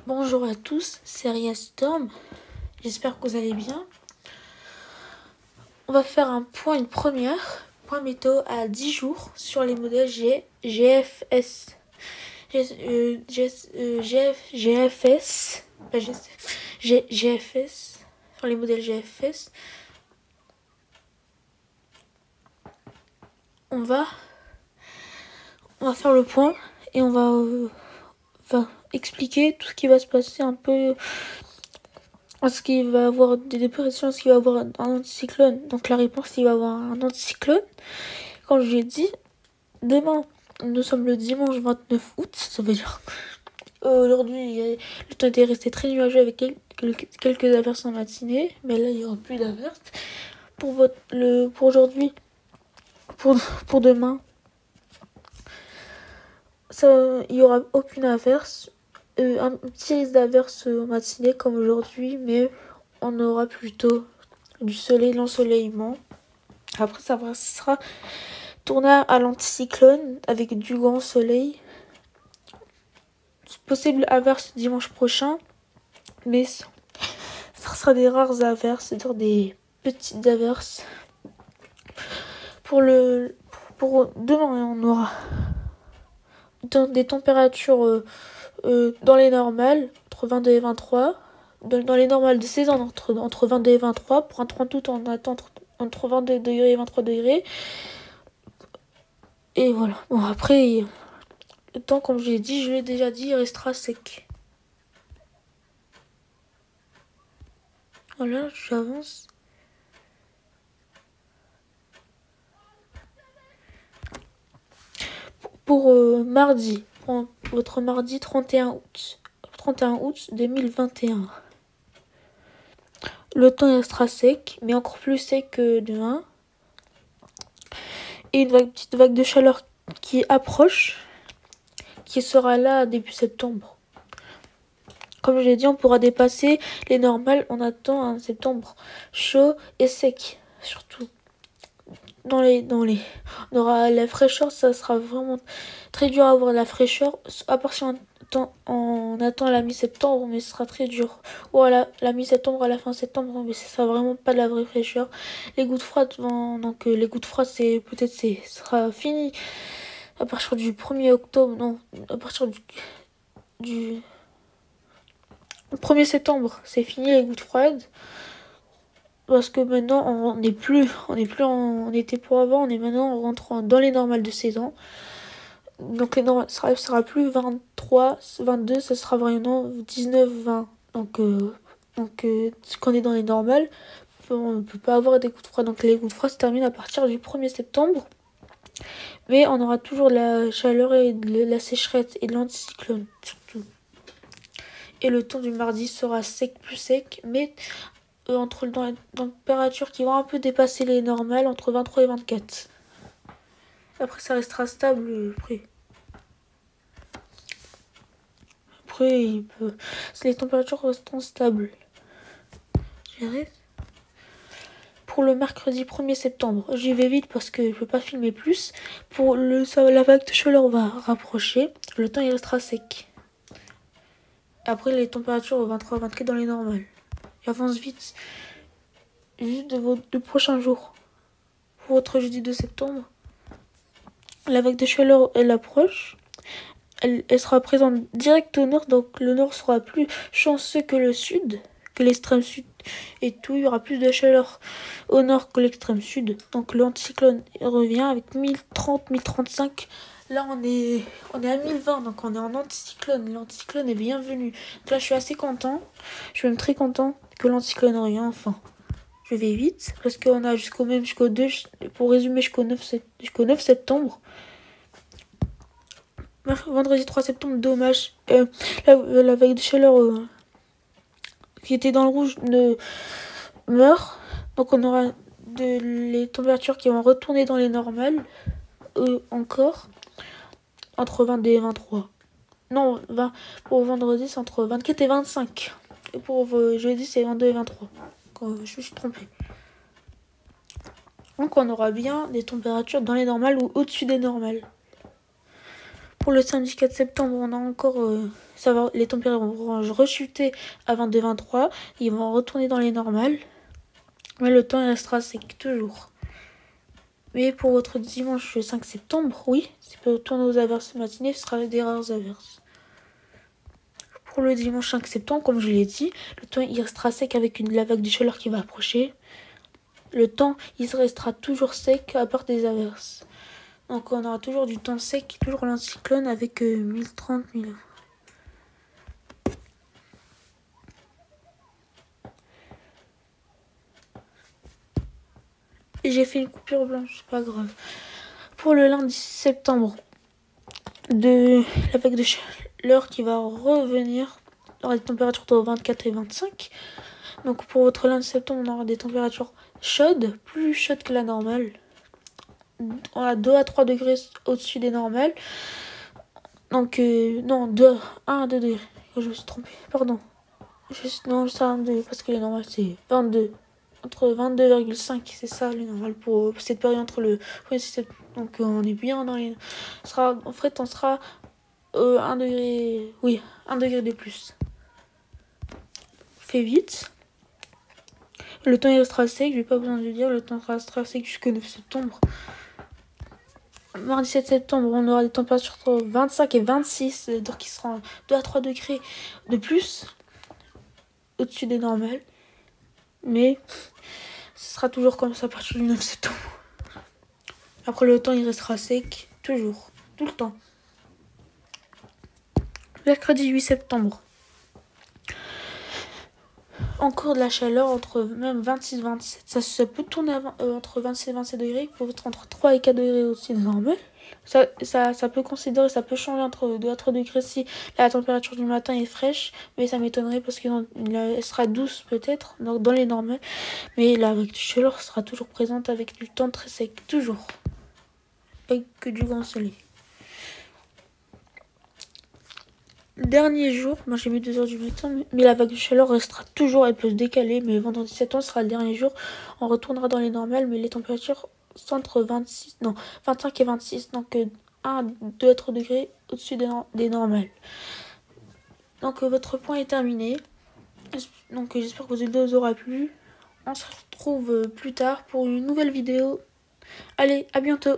Bonjour à tous, c'est Ria Storm. J'espère que vous allez bien. On va faire un point, une première point météo à 10 jours sur les modèles GFS. GFS, sur les modèles GFS. On va faire le point et on va expliquer tout ce qui va se passer un peu. Est-ce qu'il va avoir des dépressions? Est-ce qu'il va avoir un anticyclone? Donc la réponse, il va avoir un anticyclone. Comme je l'ai dit, demain, nous sommes le dimanche 29 août. Ça veut dire aujourd'hui, le temps était resté très nuageux avec quelques averses en matinée. Mais là, il n'y aura plus d'averses. Pour aujourd'hui, pour demain, il n'y aura aucune averse. Un petit risque d'averse en matinée comme aujourd'hui, mais on aura plutôt du soleil, l'ensoleillement. Après, ça sera tourné à l'anticyclone avec du grand soleil. Possible averse dimanche prochain, mais ça sera des rares averses, c'est-à-dire des petites averses. Pour demain, on aura des températures dans les normales, entre 22 et 23. Dans les normales de saison, entre 22 et 23. Pour un 30 août, on attend entre 22 degrés et 23 degrés. Et voilà. Bon, après, le temps, comme je l'ai déjà dit, il restera sec. Voilà, j'avance. Pour mardi, pour votre mardi 31 août 2021. Le temps restera sec, mais encore plus sec que demain. Et une petite vague de chaleur qui approche, qui sera là début septembre. Comme je l'ai dit, on pourra dépasser les normales. On attend un septembre chaud et sec, surtout. On aura la fraîcheur, ça sera vraiment très dur à avoir la fraîcheur. À part si on attend la mi-septembre, mais ce sera très dur. Ou à la mi-septembre, à la fin septembre, mais ce sera vraiment pas de la vraie fraîcheur. Les gouttes froides les gouttes froides, ce sera fini à partir du 1er octobre, non, à partir du 1er septembre, c'est fini les gouttes froides. Parce que maintenant, on n'est plus en été pour avant, on est maintenant en rentrant dans les normales de saison. Donc les normales, ça sera plus 23, 22, ça sera vraiment 19, 20. Donc quand on est dans les normales, on ne peut pas avoir des coups de froid. Donc les coups de froid se terminent à partir du 1er septembre. Mais on aura toujours de la chaleur et de la sécheresse et de l'anticyclone surtout. Et le temps du mardi sera sec, plus sec, mais dans les températures qui vont un peu dépasser les normales, entre 23 et 24. Après, ça restera stable. Après les températures resteront stables. J'arrête. Pour le mercredi 1er septembre, j'y vais vite parce que je peux pas filmer plus. La vague de chaleur va rapprocher. Le temps, il restera sec. Après, les températures 23-24 dans les normales. J'avance vite. Juste de prochains jours. Pour votre jeudi 2 septembre, la vague de chaleur, elle approche. Elle sera présente direct au nord. Donc, le nord sera plus chanceux que le sud, que l'extrême sud. Et tout, il y aura plus de chaleur au nord que l'extrême sud. Donc, l'anticyclone revient avec 1030, 1035. Là, on est à 1020, donc on est en anticyclone. L'anticyclone est bienvenu. Donc là, je suis assez content. Je suis même très content que l'anticyclone revient enfin. Je vais vite, parce qu'on a jusqu'au 2, pour résumer, jusqu'au 9 septembre. Vendredi 3 septembre, dommage. La vague de chaleur qui était dans le rouge meurt. Donc on aura les températures qui vont retourner dans les normales. Encore. Entre 22 et 23. Non, pour vendredi, c'est entre 24 et 25. Et pour jeudi, c'est 22 et 23. Je me suis trompée. Donc on aura bien des températures dans les normales ou au-dessus des normales. Pour le samedi 4 septembre, on a encore les températures vont rechuter à 22-23. Ils vont retourner dans les normales. Mais le temps il restera sec toujours. Mais pour votre dimanche 5 septembre, oui, ça peut tourner aux averses matinées, ce sera des rares averses. Pour le dimanche 5 septembre, comme je l'ai dit, le temps il restera sec avec la vague de chaleur qui va approcher. Le temps il restera toujours sec à part des averses. Donc on aura toujours du temps sec, toujours l'anticyclone avec 1030 000. Et j'ai fait une coupure blanche, c'est pas grave. Pour le lundi 6 septembre, de la vague de chaleur qui va revenir, on aura des températures entre 24 et 25. Donc pour votre lundi septembre, on aura des températures chaudes, plus chaudes que la normale. On a 2 à 3 degrés au-dessus des normales. Donc non, 1 à 2 degrés. Je me suis trompée, pardon. Non, c'est 1 degré parce que les normales c'est 22. Entre 22,5, c'est ça le normal pour cette période entre le... Donc on est bien dans les... En fait, on sera 1 degré... Oui, 1 degré de plus. Fait vite. Le temps il restera sec, je n'ai pas besoin de le dire. Le temps restera sec jusqu'au 9 septembre. Mardi 7 septembre, on aura des températures entre 25 et 26, donc qui seront 2 à 3 degrés de plus au-dessus des normales. Mais ce sera toujours comme ça à partir du 9 septembre. Après le temps il restera sec, toujours, tout le temps. Mercredi 8 septembre. Encore de la chaleur entre même 26 et 27. Ça peut tourner entre 26 et 27 degrés, peut être entre 3 et 4 degrés aussi de normal. Ça peut considérer, ça peut changer entre 2 à 3 degrés si la température du matin est fraîche, mais ça m'étonnerait parce qu'elle sera douce peut-être dans les normales. Mais la vague de chaleur sera toujours présente avec du temps très sec, toujours. Avec que du grand soleil. Dernier jour, moi j'ai mis 2h du matin, mais la vague de chaleur restera toujours, elle peut se décaler, mais vendredi 7 ans sera le dernier jour, on retournera dans les normales, mais les températures sont entre 25 et 26, donc 1 à 2 à 3 degrés au-dessus des normales. Donc votre point est terminé, donc j'espère que vous aura plu, on se retrouve plus tard pour une nouvelle vidéo, allez, à bientôt.